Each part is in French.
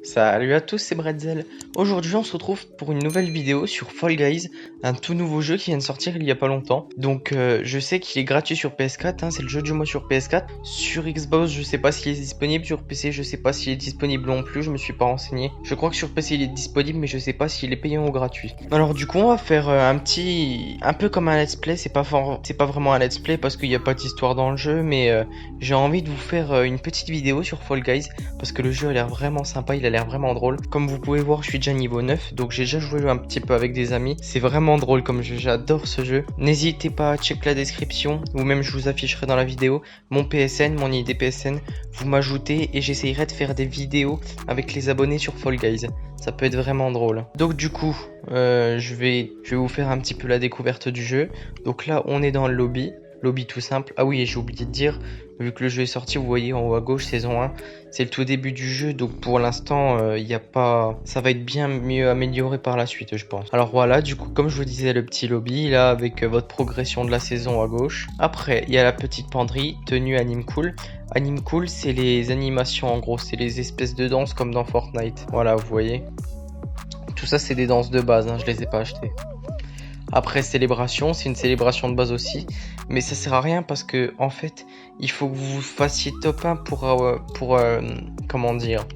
Salut à tous, c'est Bretzel. Aujourd'hui, on se retrouve pour une nouvelle vidéo sur Fall Guys, un tout nouveau jeu qui vient de sortir il y a pas longtemps. Donc, je sais qu'il est gratuit sur PS4, hein, c'est le jeu du mois sur PS4. Sur Xbox, je sais pas s'il est disponible, sur PC, je sais pas s'il est disponible non plus, je me suis pas renseigné. Je crois que sur PC il est disponible, mais je sais pas s'il est payant ou gratuit. Alors, du coup, on va faire un peu comme un let's play. C'est pas vraiment un let's play parce qu'il n'y a pas d'histoire dans le jeu, mais j'ai envie de vous faire une petite vidéo sur Fall Guys parce que le jeu a l'air vraiment sympa, il a l'air vraiment drôle. Comme vous pouvez voir, je suis déjà niveau 9, donc j'ai déjà joué un petit peu avec des amis. C'est vraiment drôle comme jeu, j'adore ce jeu. N'hésitez pas à checker la description, ou même je vous afficherai dans la vidéo mon PSN, mon ID PSN. Vous m'ajoutez et j'essayerai de faire des vidéos avec les abonnés sur Fall Guys. Ça peut être vraiment drôle. Donc du coup, je vais vous faire un petit peu la découverte du jeu. Donc là, on est dans le lobby. Lobby tout simple. Ah oui, et j'ai oublié de dire, vu que le jeu est sorti, vous voyez en haut à gauche, saison 1, c'est le tout début du jeu, donc pour l'instant, il n'y a pas... ça va être bien mieux amélioré par la suite, je pense. Alors voilà, du coup, comme je vous disais, le petit lobby, là, avec votre progression de la saison à gauche. Après, il y a la petite penderie, tenue Anime Cool. Anime Cool, c'est les animations, en gros, c'est les espèces de danses comme dans Fortnite. Voilà, vous voyez. Tout ça, c'est des danses de base, hein, je les ai pas achetées. Après célébration, c'est une célébration de base aussi, mais ça sert à rien parce que en fait, il faut que vous fassiez top 1 comment dire,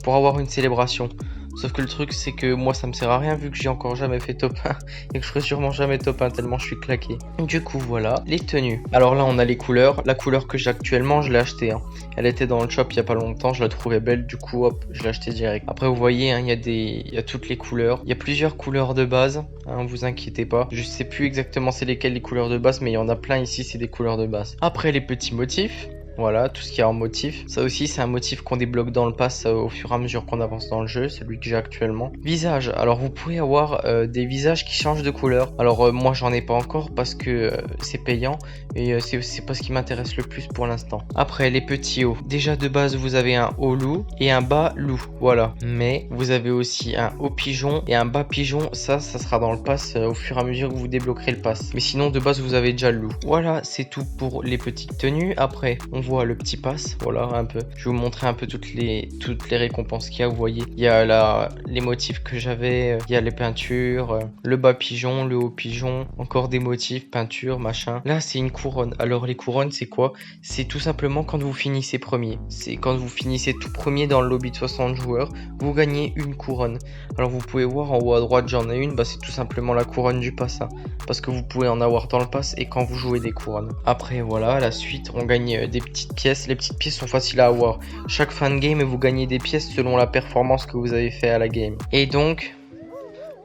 pour avoir une célébration. Sauf que le truc c'est que moi ça me sert à rien vu que j'ai encore jamais fait top 1 et que je ferai sûrement jamais top 1 tellement je suis claqué. Du coup voilà, les tenues. Alors là on a les couleurs, la couleur que j'ai actuellement je l'ai achetée. Hein. Elle était dans le shop il y a pas longtemps, je la trouvais belle, du coup hop, je l'ai achetée direct. Après vous voyez, hein, il y a toutes les couleurs. Il y a plusieurs couleurs de base, hein, vous inquiétez pas. Je sais plus exactement c'est lesquelles les couleurs de base, mais il y en a plein ici, c'est des couleurs de base. Après les petits motifs. Voilà, tout ce qui est en motif. Ça aussi, c'est un motif qu'on débloque dans le pass au fur et à mesure qu'on avance dans le jeu. Celui que j'ai actuellement. Visage. Alors, vous pouvez avoir des visages qui changent de couleur. Alors, moi, j'en ai pas encore parce que c'est payant. Et c'est pas ce qui m'intéresse le plus pour l'instant. Après, les petits hauts. Déjà, de base, vous avez un haut loup et un bas loup. Voilà. Mais vous avez aussi un haut pigeon et un bas pigeon. Ça sera dans le pass au fur et à mesure que vous débloquerez le pass. Mais sinon, de base, vous avez déjà le loup. Voilà, c'est tout pour les petites tenues. Après, on voit le petit pass, voilà un peu. Je vais vous montrer un peu toutes les récompenses qu'il y a, vous voyez. Il y a les motifs que j'avais, il y a les peintures, le bas pigeon, le haut pigeon, encore des motifs, peinture, machin. Là, c'est une couronne. Alors les couronnes, c'est quoi? C'est tout simplement quand vous finissez premier. C'est quand vous finissez tout premier dans le lobby de 60 joueurs, vous gagnez une couronne. Alors vous pouvez voir en haut à droite, j'en ai une, bah c'est tout simplement la couronne du pass, hein, parce que vous pouvez en avoir dans le pass et quand vous jouez des couronnes. Après voilà, la suite, on gagne des petites pièces. Les petites pièces sont faciles à avoir. Chaque fin de game, vous gagnez des pièces selon la performance que vous avez fait à la game. Et donc,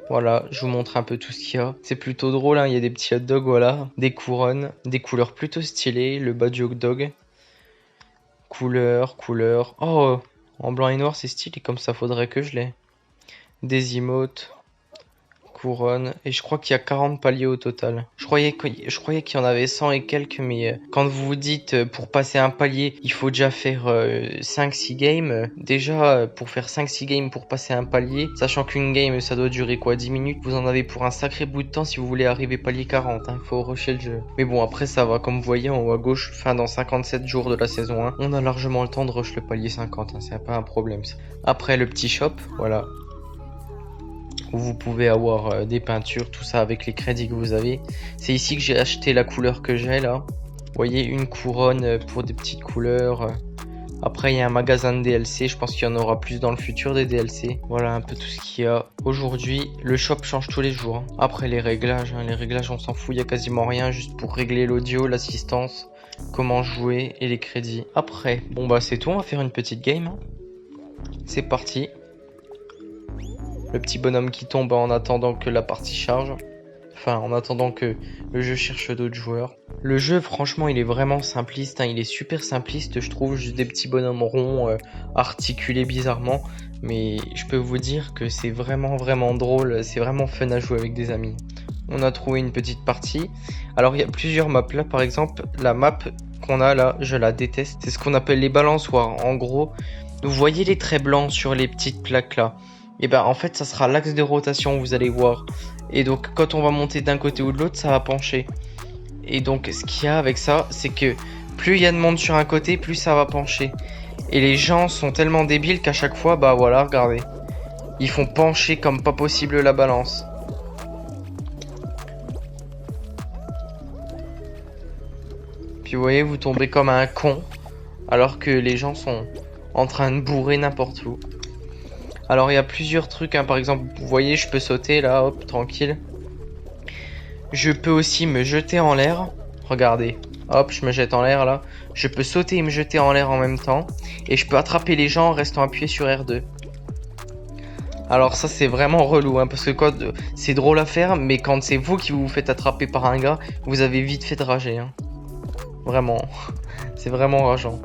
voilà, je vous montre un peu tout ce qu'il y a. C'est plutôt drôle, hein, il y a des petits hot dogs, voilà. Des couronnes, des couleurs plutôt stylées. Le bas du hot dog. Couleur. Oh, en blanc et noir, c'est stylé, comme ça, faudrait que je l'ai. Des emotes. Couronne, et je crois qu'il y a 40 paliers au total. Je croyais qu'il y en avait 100 et quelques, mais quand vous vous dites pour passer un palier, il faut déjà faire 5-6 games. Déjà, pour faire 5-6 games pour passer un palier, sachant qu'une game ça doit durer quoi, 10 minutes, vous en avez pour un sacré bout de temps si vous voulez arriver palier 40, hein, faut rusher le jeu. Mais bon, après ça va, comme vous voyez en haut à gauche, dans 57 jours de la saison 1, on a largement le temps de rush le palier 50, hein, c'est pas un problème ça. Après le petit shop, voilà. Où vous pouvez avoir des peintures, tout ça avec les crédits que vous avez. C'est ici que j'ai acheté la couleur que j'ai là. Vous voyez, une couronne pour des petites couleurs. Après, il y a un magasin de DLC. Je pense qu'il y en aura plus dans le futur des DLC. Voilà un peu tout ce qu'il y a. Aujourd'hui, le shop change tous les jours. Après, les réglages, on s'en fout. Il y a quasiment rien juste pour régler l'audio, l'assistance, comment jouer et les crédits. Après, bon bah c'est tout. On va faire une petite game. C'est parti. Le petit bonhomme qui tombe en attendant que la partie charge. Enfin, en attendant que le jeu cherche d'autres joueurs. Le jeu, franchement, il est vraiment simpliste. Hein, il est super simpliste, je trouve. Juste des petits bonhommes ronds, articulés bizarrement. Mais je peux vous dire que c'est vraiment drôle. C'est vraiment fun à jouer avec des amis. On a trouvé une petite partie. Alors, il y a plusieurs maps. Là, par exemple, la map qu'on a là, je la déteste. C'est ce qu'on appelle les balançoires. En gros, vous voyez les traits blancs sur les petites plaques là. Et ben en fait ça sera l'axe de rotation, vous allez voir. Et donc quand on va monter d'un côté ou de l'autre, ça va pencher. Et donc ce qu'il y a avec ça, c'est que plus il y a de monde sur un côté, plus ça va pencher. Et les gens sont tellement débiles qu'à chaque fois, bah voilà, regardez. Ils font pencher comme pas possible la balance. Puis vous voyez, vous tombez comme un con. Alors que les gens sont en train de bourrer n'importe où. Alors il y a plusieurs trucs, hein. Par exemple, vous voyez, je peux sauter là, hop, tranquille. Je peux aussi me jeter en l'air. Regardez, hop, je me jette en l'air là. Je peux sauter et me jeter en l'air en même temps. Et je peux attraper les gens en restant appuyé sur R2. Alors ça c'est vraiment relou, hein, parce que c'est drôle à faire, mais quand c'est vous qui vous faites attraper par un gars, vous avez vite fait de rager. Hein. Vraiment, c'est vraiment rageant.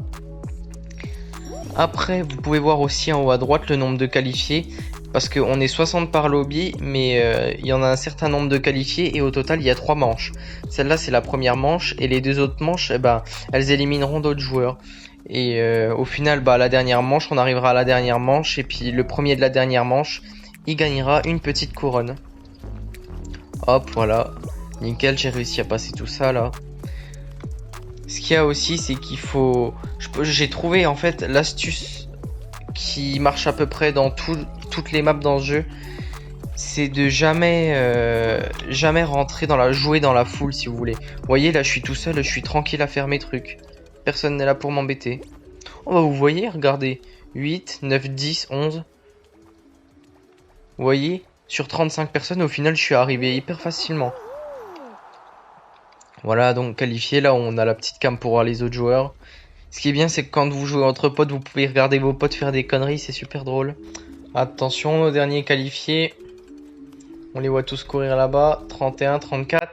Après, vous pouvez voir aussi en haut à droite le nombre de qualifiés. Parce qu'on est 60 par lobby, mais il y en a un certain nombre de qualifiés et au total il y a 3 manches. Celle-là c'est la première manche et les deux autres manches, eh ben, elles élimineront d'autres joueurs. Et au final, bah, la dernière manche, on arrivera à la dernière manche et puis le premier de la dernière manche, il gagnera une petite couronne. Hop, voilà. Nickel, j'ai réussi à passer tout ça là. Ce qu'il y a aussi, c'est qu'il faut... J'ai trouvé en fait l'astuce qui marche à peu près dans toutes les maps dans ce jeu. C'est de jamais rentrer jouer dans la foule si vous voulez. Vous voyez là je suis tout seul, je suis tranquille à faire mes trucs. Personne n'est là pour m'embêter. Oh bah vous voyez, regardez. 8, 9, 10, 11. Vous voyez, sur 35 personnes au final je suis arrivé hyper facilement. Voilà donc qualifié, là on a la petite cam pour voir les autres joueurs. Ce qui est bien c'est que quand vous jouez entre potes vous pouvez regarder vos potes faire des conneries, c'est super drôle. Attention, nos derniers qualifiés. On les voit tous courir là-bas. 31, 34.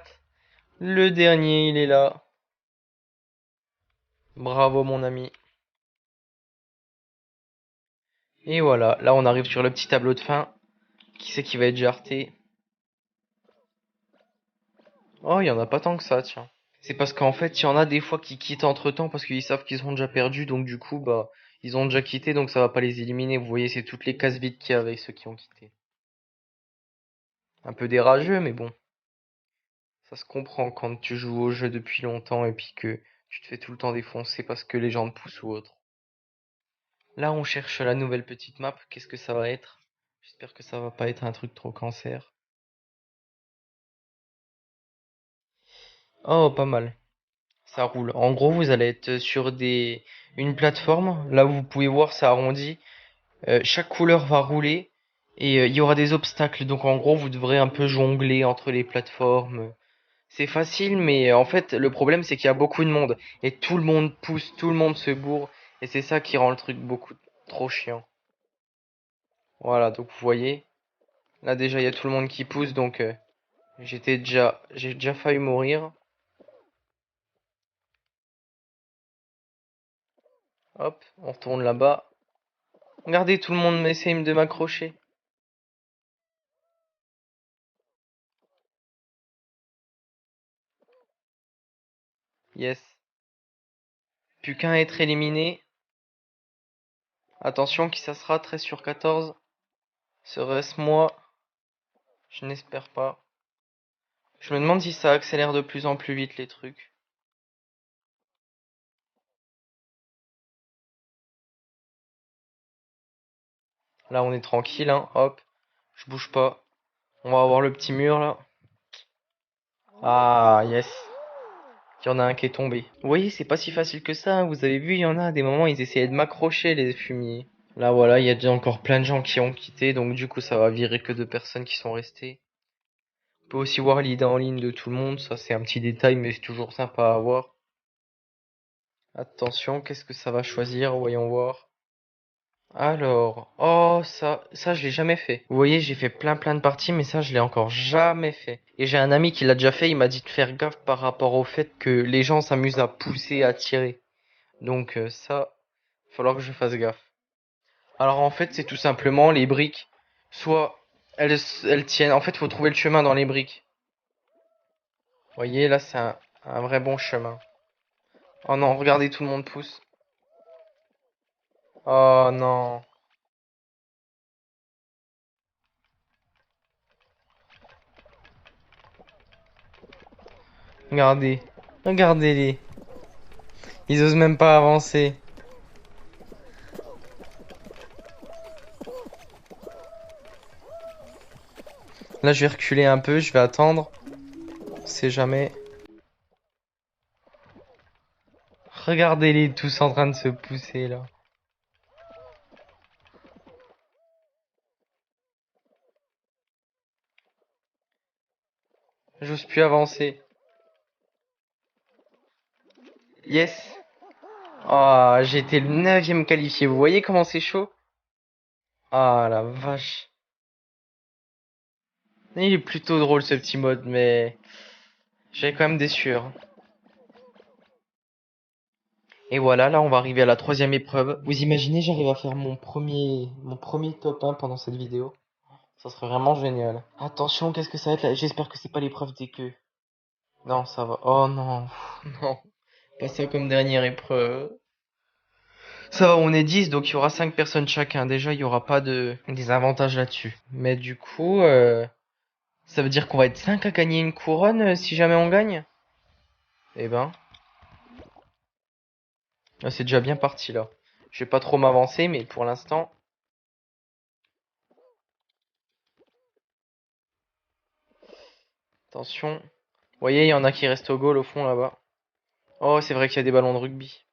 Le dernier, il est là. Bravo mon ami. Et voilà, là on arrive sur le petit tableau de fin. Qui c'est qui va être jarté? Oh, il y en a pas tant que ça, tiens. C'est parce qu'en fait, il y en a des fois qui quittent entre-temps parce qu'ils savent qu'ils ont déjà perdu. Donc du coup, bah, ils ont déjà quitté, donc ça va pas les éliminer. Vous voyez, c'est toutes les cases vides qu'il y a avec ceux qui ont quitté. Un peu dérageux, mais bon. Ça se comprend quand tu joues au jeu depuis longtemps et puis que tu te fais tout le temps défoncer parce que les gens te poussent ou autre. Là, on cherche la nouvelle petite map. Qu'est-ce que ça va être? J'espère que ça va pas être un truc trop cancer. Oh, pas mal. Ça roule. En gros, vous allez être sur une plateforme. Là où vous pouvez voir, ça arrondit. Chaque couleur va rouler et il y aura des obstacles. Donc en gros, vous devrez un peu jongler entre les plateformes. C'est facile, mais en fait, le problème, c'est qu'il y a beaucoup de monde. Et tout le monde pousse, tout le monde se bourre. Et c'est ça qui rend le truc beaucoup trop chiant. Voilà, donc vous voyez. Là déjà, il y a tout le monde qui pousse, donc j'ai déjà failli mourir. Hop, on retourne là-bas. Regardez, tout le monde essaye de m'accrocher. Yes. Plus qu'un à être éliminé. Attention, qui ça sera? 13 sur 14. Serait-ce moi? Je n'espère pas. Je me demande si ça accélère de plus en plus vite les trucs. Là, on est tranquille, hein. Hop, je bouge pas. On va avoir le petit mur là. Ah, yes. Il y en a un qui est tombé. Vous voyez, c'est pas si facile que ça. Hein. Vous avez vu, il y en a à des moments, ils essayaient de m'accrocher, les fumiers. Là, voilà, il y a déjà encore plein de gens qui ont quitté, donc du coup, ça va virer que 2 personnes qui sont restées. On peut aussi voir l'idée en ligne de tout le monde. Ça, c'est un petit détail, mais c'est toujours sympa à voir. Attention, qu'est-ce que ça va choisir? Voyons voir. Alors, oh, ça, je l'ai jamais fait. Vous voyez, j'ai fait plein de parties, mais ça, je l'ai encore jamais fait. Et j'ai un ami qui l'a déjà fait, il m'a dit de faire gaffe par rapport au fait que les gens s'amusent à pousser, à tirer. Donc ça, il va falloir que je fasse gaffe. Alors en fait, c'est tout simplement les briques. Soit elles tiennent. En fait, faut trouver le chemin dans les briques. Vous voyez, là, c'est un vrai bon chemin. Oh non, regardez, tout le monde pousse. Oh non. Regardez. Regardez-les. Ils osent même pas avancer. Là, je vais reculer un peu, je vais attendre. On sait jamais. Regardez-les tous en train de se pousser là. J'ose plus avancer. Yes. Ah, j'ai été le 9e qualifié. Vous voyez comment c'est chaud? Ah la vache. Il est plutôt drôle ce petit mode, mais j'ai quand même des sueurs. Et voilà, là on va arriver à la 3e épreuve. Vous imaginez, j'arrive à faire mon premier top 1 pendant cette vidéo. Ça serait vraiment génial. Attention, qu'est-ce que ça va être là? J'espère que c'est pas l'épreuve des queues. Non, ça va. Oh non, non. Pas ça comme dernière épreuve. Ça va, on est 10, donc il y aura 5 personnes chacun. Déjà, il y aura pas de désavantage là-dessus. Mais du coup, ça veut dire qu'on va être 5 à gagner une couronne si jamais on gagne? Eh ben, c'est déjà bien parti là. Je vais pas trop m'avancer, mais pour l'instant, attention. Vous voyez, il y en a qui restent au goal au fond là-bas. Oh, c'est vrai qu'il y a des ballons de rugby.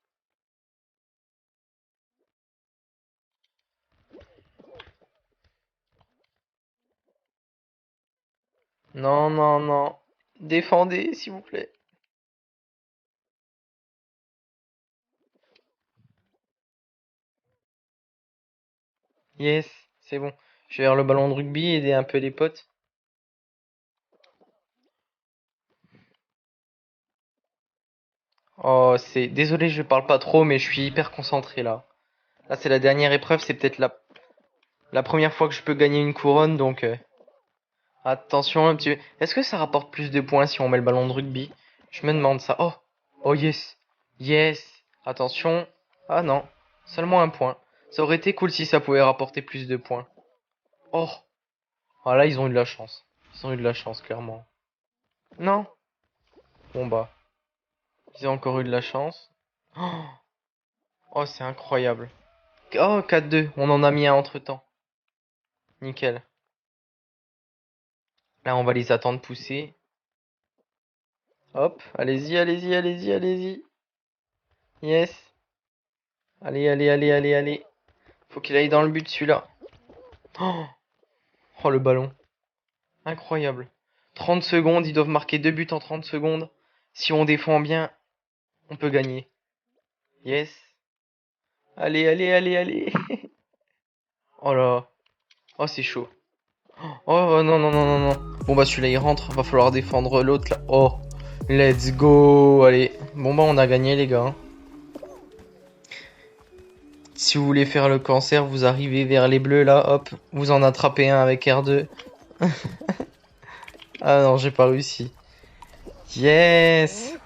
Non, non, non. Défendez, s'il vous plaît. Yes, c'est bon. Je vais vers le ballon de rugby, aider un peu les potes. Oh, c'est... Désolé, je parle pas trop, mais je suis hyper concentré là. Là, c'est la dernière épreuve, c'est peut-être la première fois que je peux gagner une couronne, donc attention un petit peu. Est-ce que ça rapporte plus de points si on met le ballon de rugby? Je me demande ça. Oh, oh yes, yes. Attention. Ah non, seulement un point. Ça aurait été cool si ça pouvait rapporter plus de points. Oh, ah là, ils ont eu de la chance. Ils ont eu de la chance, clairement. Non. Bon bah, ils ont encore eu de la chance. Oh, oh, c'est incroyable. Oh, 4-2, on en a mis un entre-temps. Nickel. Là, on va les attendre pousser. Hop, allez-y, allez-y, allez-y, allez-y. Yes. Allez, allez, allez, allez, allez. Faut qu'il aille dans le but celui-là. Oh, oh, le ballon. Incroyable. 30 secondes, ils doivent marquer 2 buts en 30 secondes. Si on défend bien, on peut gagner. Yes. Allez, allez, allez, allez. Oh là. Oh, c'est chaud. Oh, non, non, non, non, non. Bon, bah celui-là, il rentre. Va falloir défendre l'autre là. Oh, let's go. Allez. Bon, bah on a gagné, les gars. Si vous voulez faire le cancer, vous arrivez vers les bleus là, hop, vous en attrapez un avec R2. Ah non, j'ai pas réussi. Yes!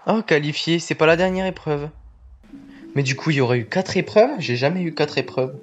Oh, qualifié, c'est pas la dernière épreuve. Mais du coup, il y aurait eu 4 épreuves? J'ai jamais eu 4 épreuves.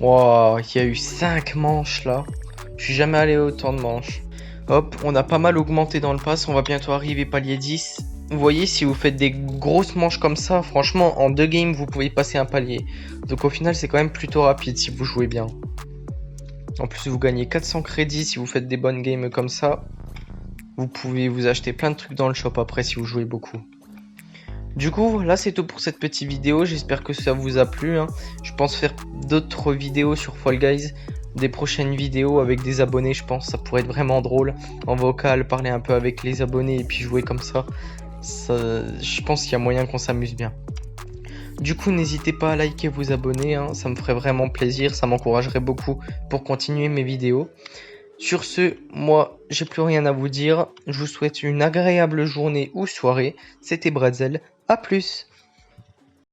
Wow, il y a eu 5 manches là. Je suis jamais allé à autant de manches. Hop, on a pas mal augmenté dans le pass, on va bientôt arriver palier 10. Vous voyez, si vous faites des grosses manches comme ça, franchement, en 2 games, vous pouvez passer un palier. Donc au final, c'est quand même plutôt rapide si vous jouez bien. En plus, vous gagnez 400 crédits si vous faites des bonnes games comme ça. Vous pouvez vous acheter plein de trucs dans le shop après si vous jouez beaucoup. Du coup, là c'est tout pour cette petite vidéo, j'espère que ça vous a plu. Je pense faire d'autres vidéos sur Fall Guys, des prochaines vidéos avec des abonnés, je pense, ça pourrait être vraiment drôle. En vocal, parler un peu avec les abonnés et puis jouer comme ça. Je pense qu'il y a moyen qu'on s'amuse bien. Du coup, n'hésitez pas à liker, vous abonner, ça me ferait vraiment plaisir, ça m'encouragerait beaucoup pour continuer mes vidéos. Sur ce, moi, j'ai plus rien à vous dire. Je vous souhaite une agréable journée ou soirée. C'était Bretzel. À plus!